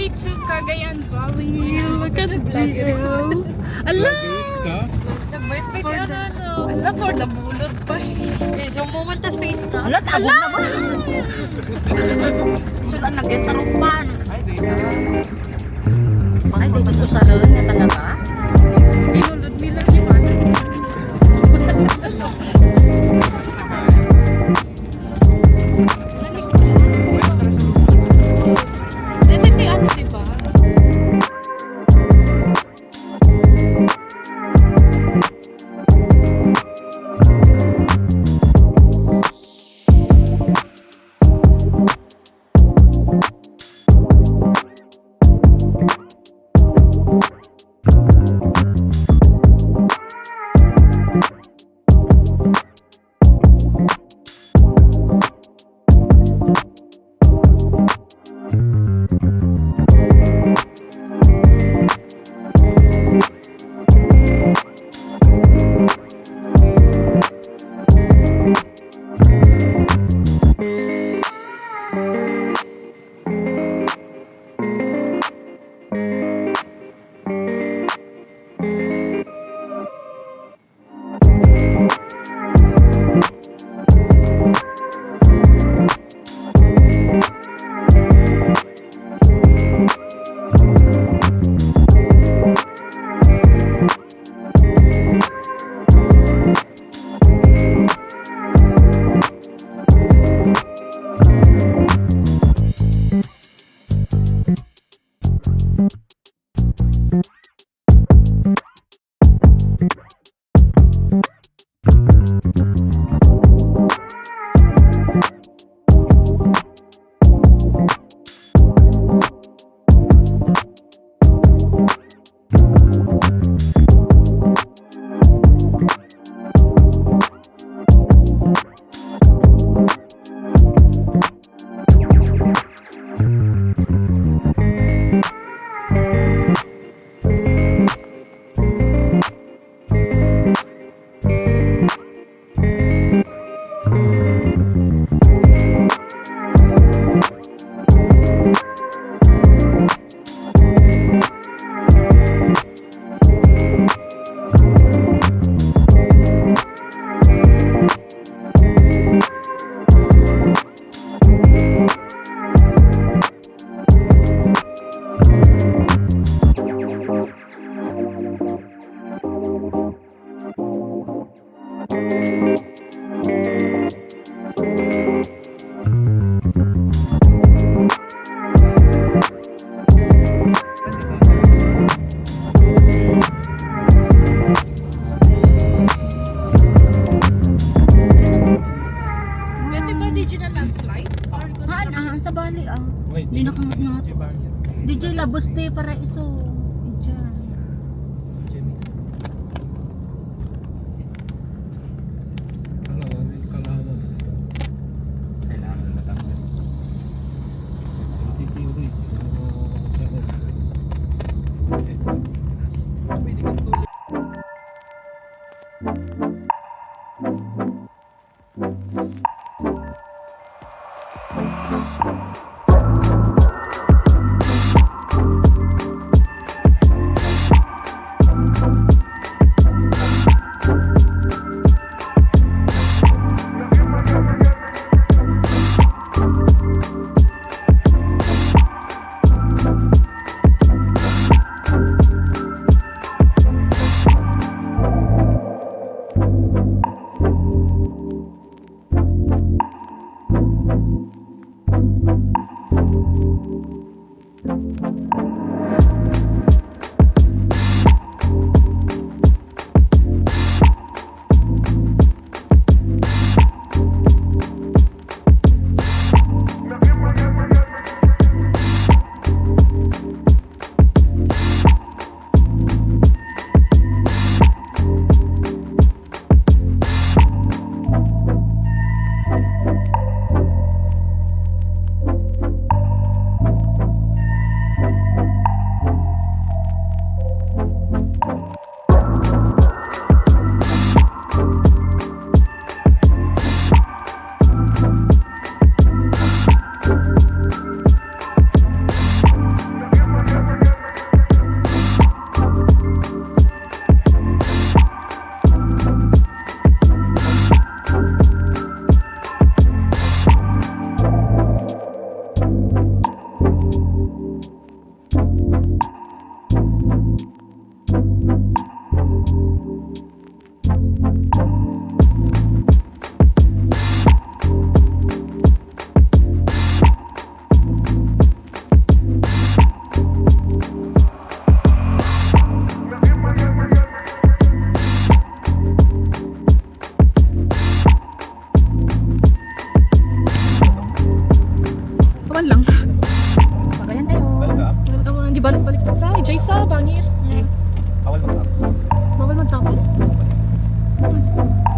way to Cagayan Valley. Look at the view. Ala! Ala, for the bulot pa. So, moment tas face na. Ala, tabog na ba? Sila nag-etarupan. Ay, dito sa rin na talaga? Binulot nila ni Mana. Dito ano, diba? Sa Bali Hindi na kamot na ito. DJ Labuste para iso. Diyan.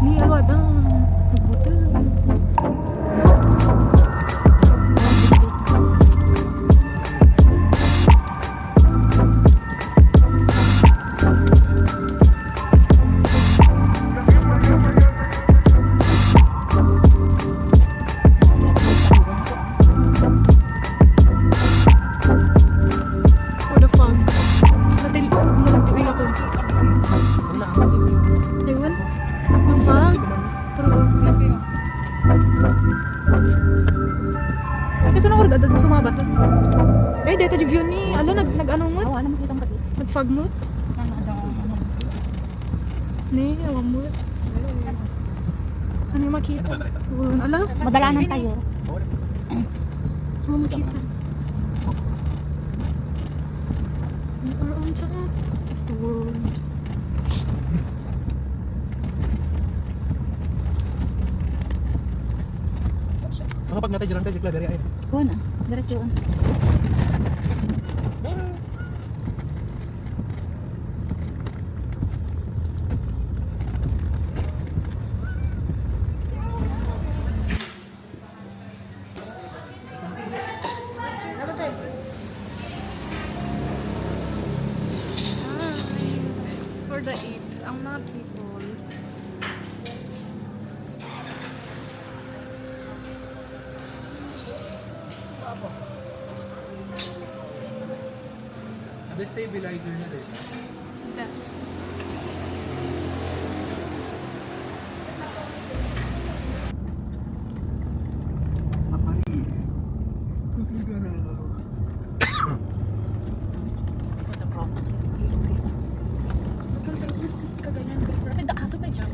Ni alwada. Nagbuto. What the fuck? Nagtuwing ako. Ewan? The fuck? True. Yes, kayo. Ay, kasi nang orgado sumabat. Eh, dito di view ni. Ala, nag-ano mo? Awa naman kitang pati. Nag-fog mo? Sana daw ano. Ni, awang mo. Ano yung makita? Ala? Madalanan tayo. Ano makita? We are on top of the world. Kapag natay dyan tayo, sikla dari ay. Oo na. Diretso yun. For the eats, ang mga people. Ada stabilizer na rin. Tapi aso ba dyan?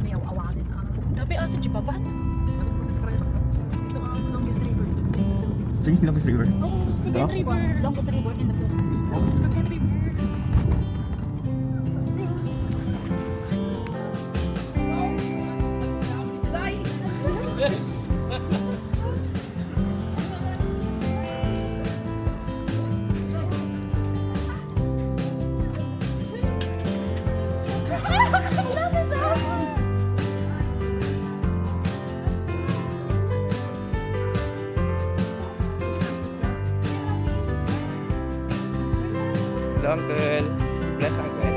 May awawalin ka. Tapi aso dyan ba ba? Ito ang longest river. Sige, hindi lang river. Oh, Cagayan River. Longest river in the Philippines. Cagayan River. Hello, Uncle. Bless, Uncle.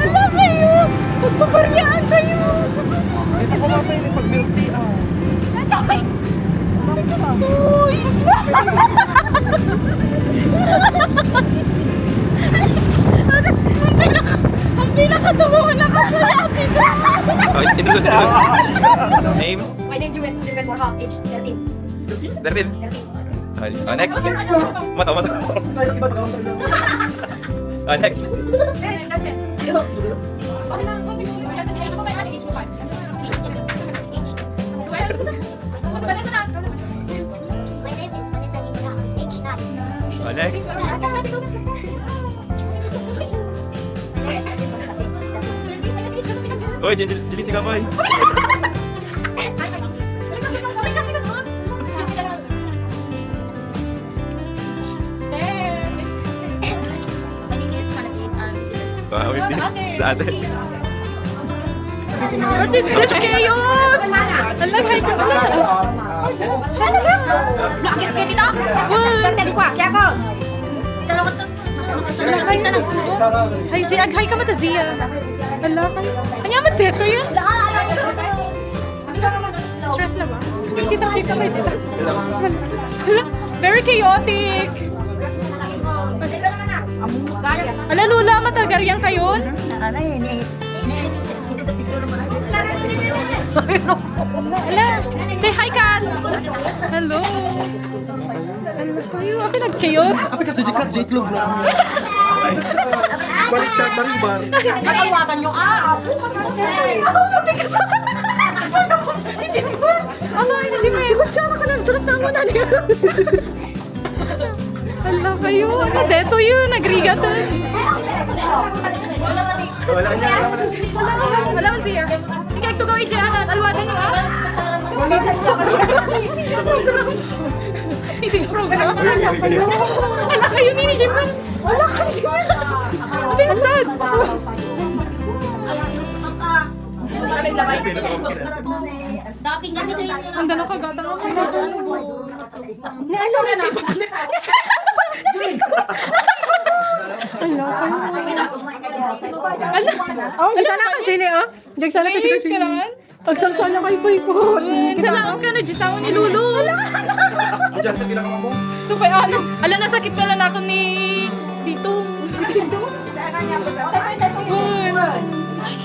Ala kayo! Magpaparyaan kayo! Ito ko nga pa yung pag-milk tea. Uy! Ang pinakatawa na ako sa akin. Oh, introduce. Name? My name is Juven Morha, age 13. 13. 13. Oh, next. Mata. Oh, next. That's it. Okay lang, kung siguro, age mo 5, age mo 5. Vanessa na. My name is Vanessa Jimena, age 9. Oh, next. Oy, Jilin si Kaboy. Wow, sa ate. This is chaos! Alam kayo ko. Nakakis kayo dito? Alam kayo na nagturo. Ay, si Aghay ka matazia. Alam kayo. Kanya mateto yun. Stress na ba? Kita kayo dito. Alam, very chaotic. Ala, Lula, matagaryan kayo? Ala, say hi, Kat! Hello! Hello kayo, ako nag-chaos. Apa kasi jikat J-Club na? Baliktad, maribar. Nakalwatan nyo, apo. Ala, ini Jimmy. Kutsara ka na, turasama na niya. Ala kayo, ano deto yun, nagriga to. Wala niya. Wala man siya. Ikaw ito gawin dyan, alwadan niyo. feeding program. Wala kayo ni Jim. Wala ka ni Jim. Ate, ang sad. Dating ganito yun. Ang dalaw ka, gata ka. Sana ka sini oh. Diyan sana ka sini. Pagsarsala kay Poy po. Salaam ka na, Jisawa ni Lulu. Diyan sa ginagawa mo. So, pa ano? Ala, nasakit pala na ako ni Tito. Tito?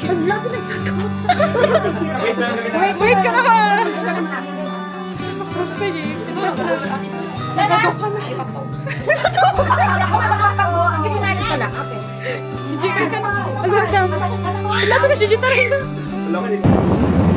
Ang laki ng sakot. Wait ka naman. Cross ka, Jim. Cross ka na. Nagagaw ka na. Jim, ka na. Ala, dam. Wala ko na siya, Jim. Wala ka